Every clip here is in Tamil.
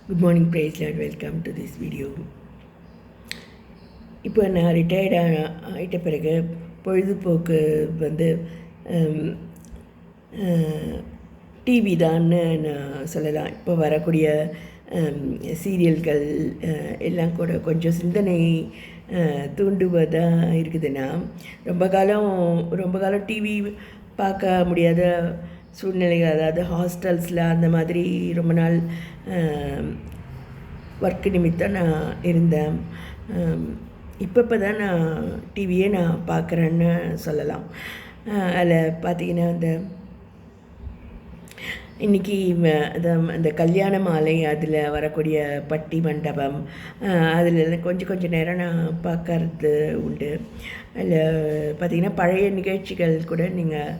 Good morning, praise Lord. Welcome to this video. இப்போ நான் ரிட்டையர்ட் ஆகிட்ட பிறகு பொழுதுபோக்கு வந்து டிவி தான்னு நான் சொல்லலாம். இப்போ வரக்கூடிய சீரியல்கள் எல்லாம் கூட கொஞ்சம் சிந்தனை தூண்டுவதாக இருக்குதுன்னா ரொம்ப காலம் டிவி பார்க்க முடியாத சூழ்நிலைகள், அதாவது ஹாஸ்டல்ஸில் அந்த மாதிரி ரொம்ப நாள் ஒர்க்கு நிமித்தம் நான் இருந்தேன். இப்போ தான் நான் டிவியே நான் பார்க்குறேன்னு சொல்லலாம். அதில் பார்த்திங்கன்னா இன்றைக்கி அந்த கல்யாண மாலை, அதில் வரக்கூடிய பட்டி மண்டபம், அதில் கொஞ்சம் நேரம் நான் பார்க்கறது உண்டு. அதில் பார்த்திங்கன்னா பழைய நிகழ்ச்சிகள் கூட நீங்கள்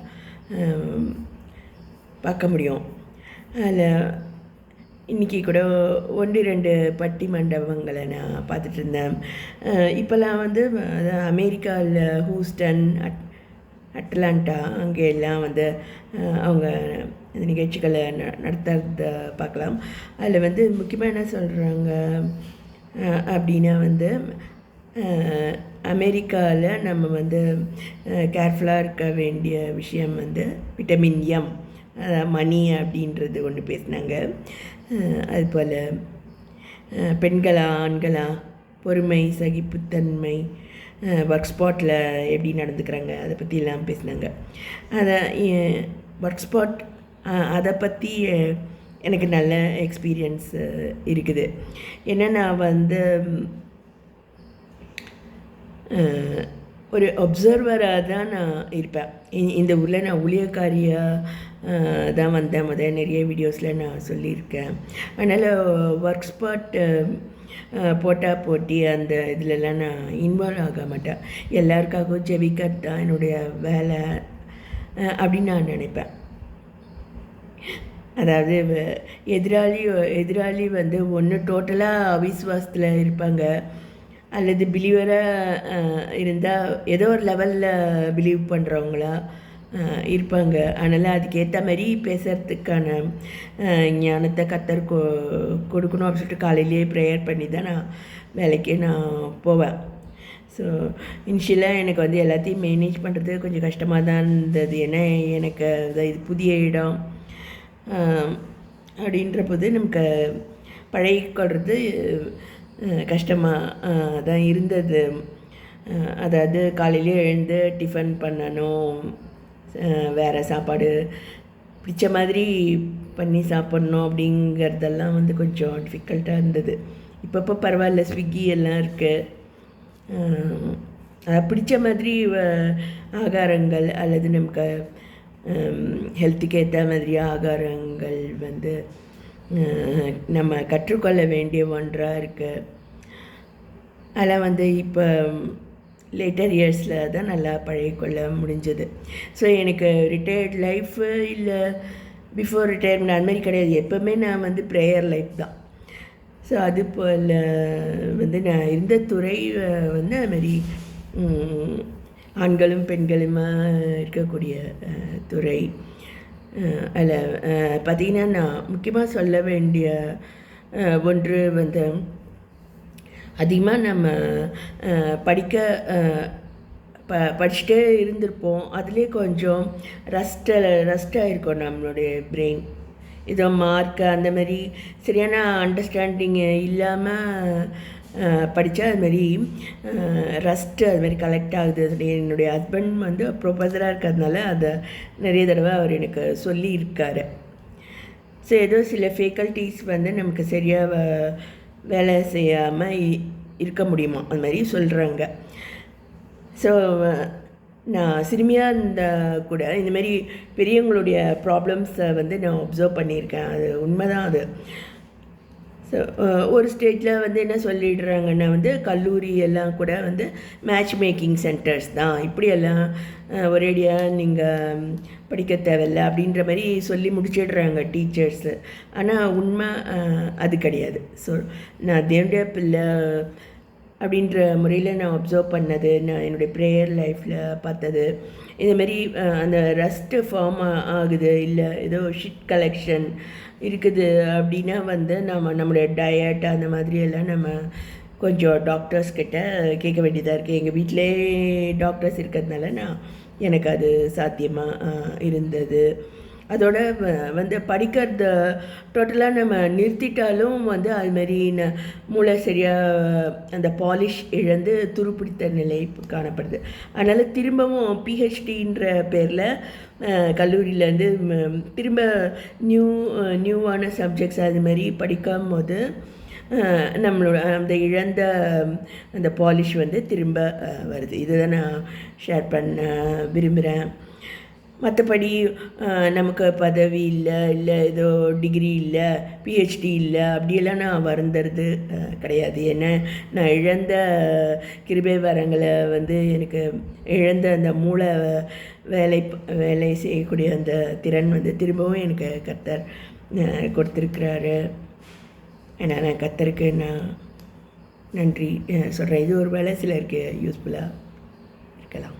பார்க்க முடியும். அதில் இன்றைக்கி கூட 1-2 பட்டி மண்டபங்களை நான் பார்த்துட்டு இருந்தேன். இப்போல்லாம் அமெரிக்காவில் ஹூஸ்டன், அட்லாண்டா அங்கே எல்லாம் அவங்க இந்த நிகழ்ச்சிகளை நடத்துறத பார்க்கலாம். அதில் முக்கியமாக என்ன சொல்கிறாங்க அப்படின்னா அமெரிக்காவில் நம்ம கேர்ஃபுல்லாக இருக்க வேண்டிய விஷயம் விட்டமின் எம், மணி அப்படின்றது ஒன்று பேசினாங்க. அதுபோல் பெண்களா ஆண்களா, பொறுமை, சகிப்புத்தன்மை, ஒர்க் ஸ்பாட்டில் எப்படி நடந்துக்கிறாங்க அதை பற்றிலாம் பேசினாங்க. ஒர்க் ஸ்பாட் அதை பற்றி எனக்கு நல்ல எக்ஸ்பீரியன்ஸ் இருக்குது. ஏன்னா நான் ஒரு அப்சர்வராக தான் நான் இருப்பேன். இந்த ஊரில் நான் ஊழியக்காரியாக தான் வந்தேன். நிறைய வீடியோஸில் நான் சொல்லியிருக்கேன். அதனால் ஒர்க் ஸ்பாட் போட்டி அந்த இதிலெல்லாம் நான் இன்வால்வ் ஆக மாட்டேன். எல்லாருக்காகவும் ஜெபிக்கிறது தான் என்னுடைய வேலை அப்படின்னு நான் நினைப்பேன். அதாவது எதிராளி ஒன்று டோட்டலாக அவிஸ்வாசத்தில் இருப்பாங்க, அல்லது பிலீவராக இருந்தால் ஏதோ ஒரு லெவலில் பிலீவ் பண்ணுறவங்களா இருப்பாங்க. அதனால் அதுக்கேற்ற மாதிரி பேசுகிறதுக்கான ஞானத்தை கர்த்தர் கொடுக்கணும் அப்படின்னு சொல்லிட்டு காலையிலேயே ப்ரேயர் பண்ணி தான் நான் வேலைக்கே நான் போவேன். ஸோ இனிஷியலாக எனக்கு எல்லாத்தையும் மேனேஜ் பண்ணுறது கொஞ்சம் கஷ்டமாக தான் இருந்தது. ஏன்னா எனக்கு இது புதிய இடம் அப்படின்ற போது நமக்கு பழகிக்கொள்வது கஷ்டமாக தான் இருந்தது. அதாவது காலையிலே எழுந்து டிஃபன் பண்ணணும், வேறு சாப்பாடு பிடிச்ச மாதிரி பண்ணி சாப்பிட்ணும் அப்படிங்கிறதெல்லாம் கொஞ்சம் டிஃபிகல்ட்டாக இருந்தது. இப்போ பரவாயில்ல, ஸ்விக்கி எல்லாம் இருக்குது. பிடிச்ச மாதிரி ஆகாரங்கள் அல்லது நமக்கு ஹெல்த்துக்கு ஏற்ற மாதிரி ஆகாரங்கள் நம்ம கற்றுக்கொள்ள வேண்டிய ஒன்றாக இருக்குது. அதில் இப்போ லேட்டர் இயர்ஸில் தான் நல்லா பழகிக்கொள்ள முடிஞ்சது. ஸோ எனக்கு ரிட்டையர்ட் லைஃபு இல்லை பிஃபோர் ரிட்டையர்மெண்ட் அது மாதிரி கிடையாது. எப்போவுமே நான் ப்ரேயர் லைஃப் தான். ஸோ அது போல் நான் இருந்த துறை அதுமாதிரி ஆண்களும் பெண்களுமா இருக்கக்கூடிய துறை. அதில் பார்த்திங்கன்னா நான் முக்கியமாக சொல்ல வேண்டிய ஒன்று அதிகமாக நம்ம படிச்சுட்டே இருந்திருப்போம். அதுலேயே கொஞ்சம் ரஸ்ட்டாக இருக்கும் நம்மளுடைய பிரெயின். இதோ மார்க்கு அந்த மாதிரி சரியான அண்டர்ஸ்டாண்டிங் இல்லாமல் படித்தா அதுமாரி அதுமாரி கலெக்ட் ஆகுது. என்னுடைய ஹஸ்பண்ட் ப்ரொஃபஸராக இருக்கிறதுனால அதை நிறைய தடவை அவர் எனக்கு சொல்லியிருக்காரு. ஸோ ஏதோ சில ஃபேக்கல்ட்டிஸ் நமக்கு சரியாக வேலை செய்யாமல் இருக்க முடியுமா அது மாதிரி சொல்கிறாங்க. ஸோ நான் சிறுமியாக இருந்தால் கூட இந்தமாரி பெரியவங்களுடைய ப்ராப்ளம்ஸை நான் அப்சர்வ் பண்ணியிருக்கேன். அது உண்மைதான் அது. ஸோ ஒரு ஸ்டேஜில் என்ன சொல்லிடுறாங்கன்னா கல்லூரி எல்லாம் கூட மேட்ச் மேக்கிங் சென்டர்ஸ் தான், இப்படியெல்லாம் ஒரேடியாக நீங்கள் படிக்க தேவையில்லை அப்படின்ற மாதிரி சொல்லி முடிச்சிடுறாங்க டீச்சர்ஸு. ஆனால் உண்மை அது கிடையாது. ஸோ நான் தேவனுடைய பிள்ளை அப்படின்ற முறையில் நான் அப்சர்வ் பண்ணது, நான் என்னுடைய ப்ரேயர் லைஃப்பில் பார்த்தது. இதுமாரி அந்த ரஸ்ட்டு ஃபார்ம் ஆகுது, இல்லை ஏதோ ஷிட் கலெக்ஷன் இருக்குது அப்படின்னா வந்து நம்மளுடைய டயட் அந்த மாதிரியெல்லாம் நம்ம கொஞ்சம் டாக்டர்ஸ் கிட்ட கேட்க வேண்டியதாக இருக்குது. எங்கள் வீட்டிலே டாக்டர்ஸ் இருக்கிறதுனால எனக்கு அது சாத்தியமாக இருந்தது. அதோட வந்து படிக்கிறது டோட்டலாக நம்ம நிறுத்திட்டாலும் வந்து அதுமாரி மூளை சரியாக அந்த பாலிஷ் இழந்து துருப்பிடித்த நிலை காணப்படுது. அதனால் திரும்பவும் பிஹெச்டின்ற பேரில் கல்லூரியிலேருந்து திரும்ப நியூவான சப்ஜெக்ட்ஸ் அதுமாரி படிக்கும் போது நம்மளோட அந்த இழந்த அந்த பாலிஷ் வந்து திரும்ப வருது. இதை தான் நான் ஷேர் பண்ண விரும்புகிறேன். மற்றபடி நமக்கு பதவி இல்லை ஏதோ டிகிரி இல்லை, பிஹெச்டி இல்லை, அப்படியெல்லாம் நான் வருந்துறது கிடையாது. ஏன்னா நான் இழந்த கிருபை வரங்களை வந்து எனக்கு இழந்த அந்த மூளை வேலை செய்யக்கூடிய அந்த திறன் வந்து திரும்பவும் எனக்கு கர்த்தர் கொடுத்துருக்கிறாரு. நான் கர்த்தருக்கு நான் நன்றி சொல்கிறேன். இது ஒரு வேளை சிலருக்கு யூஸ்ஃபுல்லாக இருக்கலாம்.